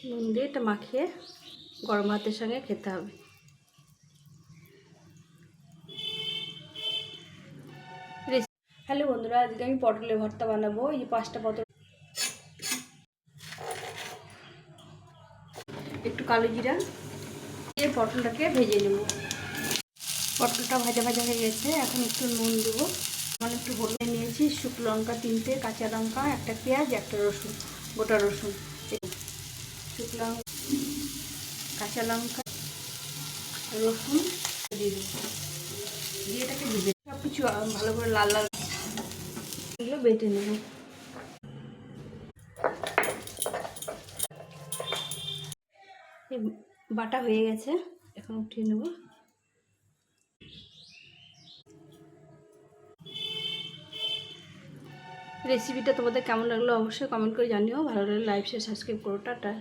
নুন দিয়ে এটা মাখিয়ে গরম ভাতের সঙ্গে খেতে হবে। হ্যালো বন্ধুরা, আজকে আমি পটলের ভর্তা বানাবো। এই 5টা পটল, একটু কালো জিরা দিয়ে পটলটাকে ভেজে নেব। পটলটা ভাজা ভাজা হয়ে গেছে, এখন একটু নুন দেবো, মানে একটু হলুদ নিয়েছি, শুকনো লঙ্কা 3টে, কাঁচা লঙ্কা, একটা পেঁয়াজ, একটা রসুন, গোটা রসুন, শুকনো লঙ্কা, কাঁচা লঙ্কা, রসুন দিয়ে দেবো, দিয়ে এটাকে ভেজে সব কিছু ভালো করে লাল লাল এগুলো বেটে নেব। বাটা হয়ে গেছে, এখন উঠিয়ে নেব। রেসিপিটা তোমাদের কেমন লাগলো অবশ্যই কমেন্ট করে জানিও। ভালো লাগলে লাইক শেয়ার সাবস্ক্রাইব করো। টাটা।